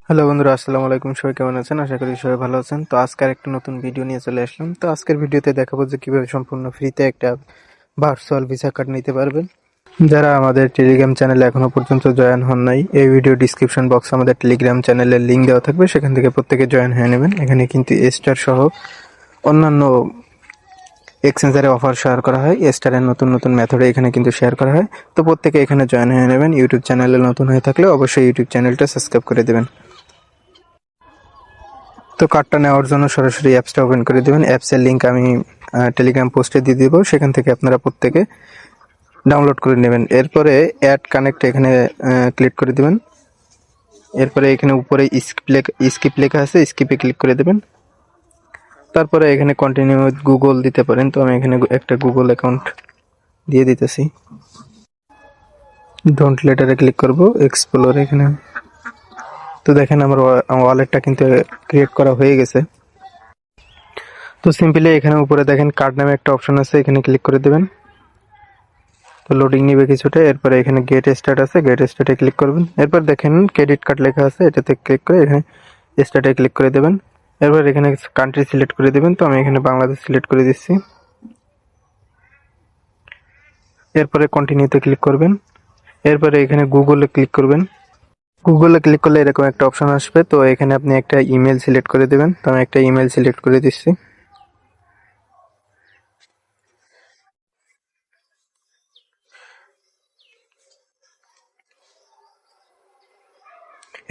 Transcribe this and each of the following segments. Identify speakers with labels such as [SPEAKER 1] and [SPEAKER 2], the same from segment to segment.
[SPEAKER 1] Hello বন্ধুরা, আসসালামু আলাইকুম। সবাই কেমন আছেন? আশা করি সবাই ভালো আছেন। তো আজকে একটা নতুন ভিডিও নিয়ে চলে আসলাম। তো আজকের ভিডিওতে দেখাবো যে কিভাবে সম্পূর্ণ ফ্রিতে একটা ভার্চুয়াল ভিসা কার্ড নিতে পারবেন। যারা আমাদের টেলিগ্রাম চ্যানেলে এখনো পর্যন্ত জয়েন হন নাই, এই ভিডিও ডিসক্রিপশন বক্সে আমাদের টেলিগ্রাম চ্যানেলের লিঙ্ক দেওয়া থাকবে, সেখান থেকে প্রত্যেকে জয়েন হয়ে নেবেন। এখানে কিন্তু স্টার সহ অন্যান্য এক্সচেঞ্জারে অফার শেয়ার করা হয়। স্টারের নতুন নতুন মেথডে এখানে কিন্তু শেয়ার করা হয়। তো প্রত্যেকে এখানে জয়েন হয়ে নেবেন। ইউটিউব চ্যানেলে নতুন হয়ে থাকলে অবশ্যই ইউটিউব চ্যানেলটা সাবস্ক্রাইব করে দেবেন। তো কার্ডটা নেওয়ার জন্য সরাসরি অ্যাপসটা ওপেন করে দেবেন। অ্যাপসের লিঙ্ক আমি টেলিগ্রাম পোস্টে দিয়ে দিব, সেখান থেকে আপনারা প্রত্যেকে ডাউনলোড করে নেবেন। এরপরে অ্যাড কানেক্ট এখানে ক্লিক করে দেবেন। এরপরে এখানে উপরে স্কিপ লেখা আছে, স্কিপে ক্লিক করে দেবেন। তারপরে এখানে কন্টিনিউ উইথ গুগল দিতে পারেন। তো আমি এখানে একটা গুগল অ্যাকাউন্ট দিয়ে দিতেছি। ডোন্ট লেটারে ক্লিক করব, এক্সপ্লোর এখানে। তো দেখেন আমার ওয়ালেটটা কিন্তু ক্রিয়েট করা হয়ে গেছে। তো সিম্পলি এখানে উপরে দেখেন কার্ড নামে একটা অপশন আছে, এখানে ক্লিক করে দেবেন। তো লোডিং নিবে কিছুটা। এরপরে এখানে গেট স্টার্ট আছে, গেট স্টার্টে ক্লিক করবেন। এরপর দেখেন ক্রেডিট কার্ড লেখা আছে, এটাতে ক্লিক করে এখানে স্টার্টে ক্লিক করে দেবেন। এরপর এখানে কান্ট্রি সিলেক্ট করে দেবেন। তো আমি এখানে বাংলাদেশ সিলেক্ট করে দিচ্ছি। এরপরে কন্টিনিউতে ক্লিক করবেন। এরপরে এখানে গুগলে ক্লিক করবেন। গুগলে ক্লিক করলে এরকম একটা অপশন আসবে। তো এখানে আপনি একটা ইমেল সিলেক্ট করে দেবেন। তো আমি একটা ইমেল সিলেক্ট করে দিচ্ছি।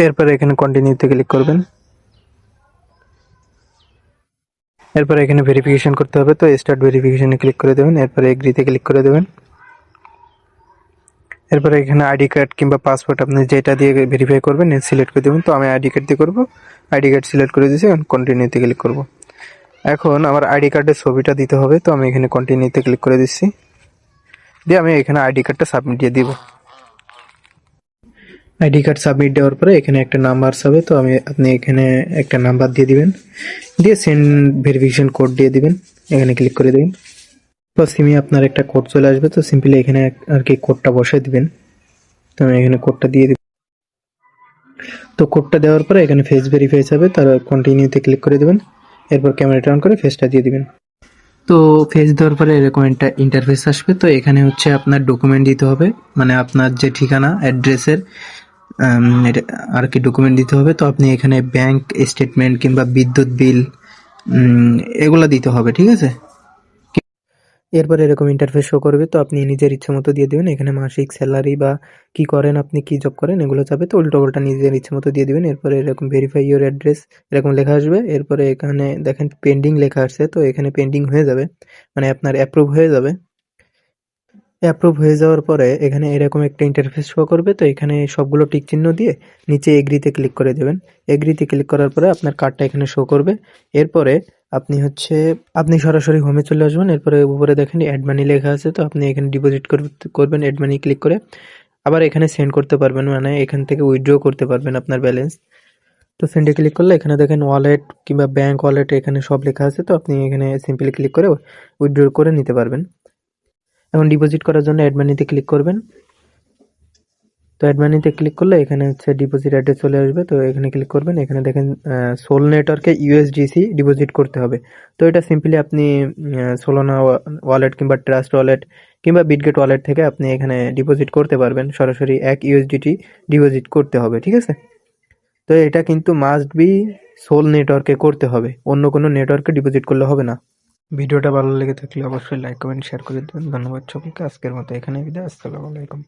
[SPEAKER 1] এরপরে এখানে কন্টিনিউতে ক্লিক করবেন। এরপর এখানে ভেরিফিকেশন করতে হবে। তো স্টার্ট ভেরিফিকেশনে ক্লিক করে দেবেন। এরপরে এগ্রিতে ক্লিক করে দেবেন। এরপরে এখানে আইডি কার্ড কিংবা পাসপোর্ট আপনি যেটা দিয়ে ভেরিফাই করবেন সিলেক্ট করে দেবেন। তো আমি আইডি কার্ড দিয়ে করবো। আইডি কার্ড সিলেক্ট করে দিয়েছি, এখন কন্টিনিউতে ক্লিক করব। এখন আমার আইডি কার্ডের ছবিটা দিতে হবে। তো আমি এখানে কন্টিনিউতে ক্লিক করে দিচ্ছি, দিয়ে আমি এখানে আইডি কার্ডটা সাবমিট দিয়ে দিব। আইডি কার্ড সাবমিট দেওয়ার পরে এখানে একটা নাম্বার হবে। তো আপনি এখানে একটা নাম্বার দিয়ে দিবেন, দিয়ে সেন্ড ভেরিফিকেশন কোড দিয়ে দিবেন। এখানে ক্লিক করে দিবেন। তো সিমে আপনার একটা কোড চলে আসবে। তো সিম্পলি এখানে আর কি কোডটা বসাই দিবেন। তো আমি এখানে কোডটা দিয়ে দিব। তো কোডটা দেওয়ার পরে এখানে ফেস ভেরিফাই হবে, তার কন্টিনিউতে ক্লিক করে দেবেন। এরপর ক্যামেরাটা অন করে ফেসটা দিয়ে দিবেন। তো ফেস দেওয়ার পরে এরকম একটা ইন্টারফেস আসবে। তো এখানে হচ্ছে আপনার ডকুমেন্ট দিতে হবে, মানে আপনার যে ঠিকানা অ্যাড্রেসের এটা আর কি ডকুমেন্ট দিতে হবে। তো আপনি এখানে ব্যাংক স্টেটমেন্ট কিংবা বিদ্যুৎ বিল এগুলো দিতে হবে, ঠিক আছে। এরপর এরকম ইন্টারফেস শো করবে। তো আপনি নিজের ইচ্ছে মতো দিয়ে দিবেন। এখানে মাসিক স্যালারি বা কি করেন, আপনি কি জব করেন এগুলো যাবে। তো উল্টো পাল্টা নিজের ইচ্ছে মতো দিয়ে দিবেন। এরপরে এরকম ভেরিফাই ইউর অ্যাড্রেস এরকম লেখা আসবে। এরপরে এখানে দেখেন পেন্ডিং লেখা আসছে। তো এখানে পেন্ডিং হয়ে যাবে, মানে আপনার অ্যাপ্রুভ হয়ে যাবে। অ্যাপ্রুভ হয়ে যাওয়ার পরে এখানে এরকম একটা ইন্টারফেস শো করবে। তো এখানে সবগুলো টিক চিহ্ন দিয়ে নিচে এগ্রিতে ক্লিক করে দেবেন। এগ্রিতে ক্লিক করার পরে আপনার কার্ডটা এখানে শো করবে। এরপরে আপনি সরাসরি হোমে চলে আসবেন। এরপরে উপরে দেখেন অ্যাড মানি লেখা আছে। তো আপনি এখানে ডিপোজিট করবেন, অ্যাড মানি ক্লিক করে। আবার এখানে সেন্ড করতে পারবেন, মানে এখান থেকে উইথড্র করতে পারবেন আপনার ব্যালেন্স। তো সেন্ডে ক্লিক করলে এখানে দেখেন ওয়ালেট কিংবা ব্যাংক ওয়ালেট এখানে সব লেখা আছে। তো আপনি এখানে সিম্পলি ক্লিক করে উইথড্র করে নিতে পারবেন। এখন ডিপোজিট করার জন্য অ্যাড মানিতে ক্লিক করবেন। তো অ্যাড মানিতে ক্লিক করলে এখানে হচ্ছে ডিপোজিট অ্যাড্রেস চলে আসবে। তো এখানে ক্লিক করবেন। এখানে দেখেন সোল নেটওয়ার্কে ইউএসডিসি ডিপোজিট করতে হবে। তো এটা সিম্পলি আপনি সোলোনা ওয়ালেট কিংবা ট্রাস্ট ওয়ালেট কিংবা বিটগেট ওয়ালেট থেকে আপনি এখানে ডিপোজিট করতে পারবেন। সরাসরি 1 ইউএসডিটি ডিপোজিট করতে হবে, ঠিক আছে। তো এটা কিন্তু মাস্ট বি সোল নেটওয়ার্কে করতে হবে, অন্য কোনো নেটওয়ার্কে ডিপোজিট করলে হবে না। ভিডিওটা ভালো লেগে থাকলে অবশ্যই লাইক কমেন্ট শেয়ার করে দেবেন। ধন্যবাদ সবাইকে। আজকের মতো এখানে বিদায়। আসসালামু আলাইকুম।